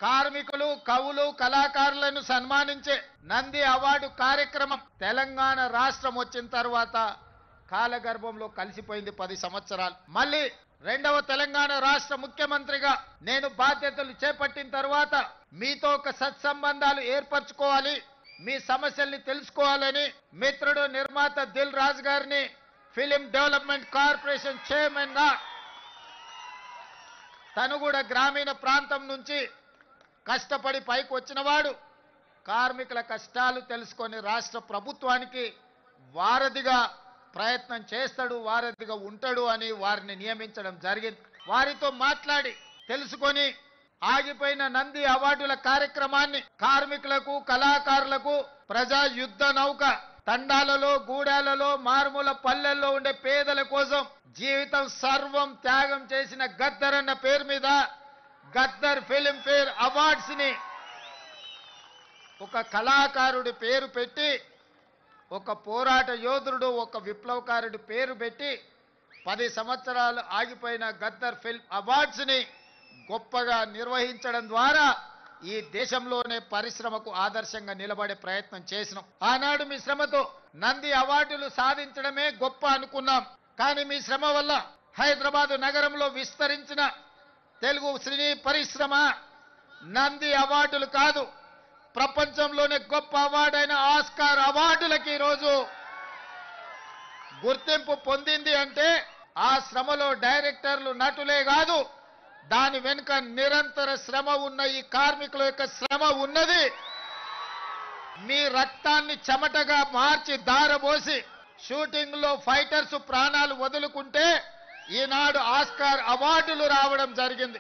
కార్మికులు కవులు కళాకారులను సన్మానించే నంది అవార్డు కార్యక్రమం తెలంగాణ రాష్ట్రం వచ్చిన తర్వాత కాలగర్భంలో కలిసిపోయింది 10 సంవత్సరాలు. మళ్ళీ రెండవ తెలంగాణ రాష్ట్ర ముఖ్యమంత్రిగా నేను బాధ్యతలు చేపట్టిన తర్వాత మీతో ఒక సత్సంబంధాలు ఏర్పరచుకోవాలి, మీ సమస్యల్ని తెలుసుకోవాలని మిత్రుడు నిర్మాత దిల్ రాజు గారిని ఫిలిం డెవలప్మెంట్ కార్పొరేషన్ చైర్మన్ గా, తను కూడా గ్రామీణ ప్రాంతం నుంచి కష్టపడి పైకి వచ్చినవాడు, కార్మికుల కష్టాలు తెలుసుకొని రాష్ట్ర ప్రభుత్వానికి వారధిగా ప్రయత్నం చేస్తాడు, వారధిగా ఉంటాడు అని వారిని నియమించడం జరిగింది. వారితో మాట్లాడి తెలుసుకొని ఆగిపోయిన నంది అవార్డుల కార్యక్రమాన్ని కార్మికులకు కళాకారులకు ప్రజా యుద్ధ నౌక తండాలలో గూడాలలో మారుమూల పల్లెల్లో ఉండే పేదల కోసం జీవితం సర్వం త్యాగం చేసిన గద్దర్ అన్న పేరు మీద గద్దర్ ఫిలిం ఫేర్ అవార్డ్స్ ని ఒక కళాకారుడి పేరు పెట్టి, ఒక పోరాట యోధుడు ఒక విప్లవకారుడి పేరు పెట్టి 10 సంవత్సరాలు ఆగిపోయిన గద్దర్ ఫిల్మ్ అవార్డ్స్ ని గొప్పగా నిర్వహించడం ద్వారా ఈ దేశంలోనే పరిశ్రమకు ఆదర్శంగా నిలబడే ప్రయత్నం చేసినాం. ఆనాడు మీ శ్రమతో నంది అవార్డులు సాధించడమే గొప్ప అనుకున్నాం. కానీ మీ శ్రమ వల్ల హైదరాబాద్ నగరంలో విస్తరించిన తెలుగు సినీ పరిశ్రమ నంది అవార్డులు కాదు, ప్రపంచంలోనే గొప్ప అవార్డు అయిన ఆస్కార్ అవార్డులకి ఈరోజు గుర్తింపు పొందింది. అంటే ఆ శ్రమలో డైరెక్టర్లు నటులే కాదు, దాని వెనుక నిరంతర శ్రమ ఉన్న ఈ కార్మికుల యొక్క శ్రమ ఉన్నది. మీ రక్తాన్ని చెమటగా మార్చి దారబోసి షూటింగ్ లో ఫైటర్స్ ప్రాణాలు వదులుకుంటే ఈనాడు ఆస్కార్ అవార్డులు రావడం జరిగింది.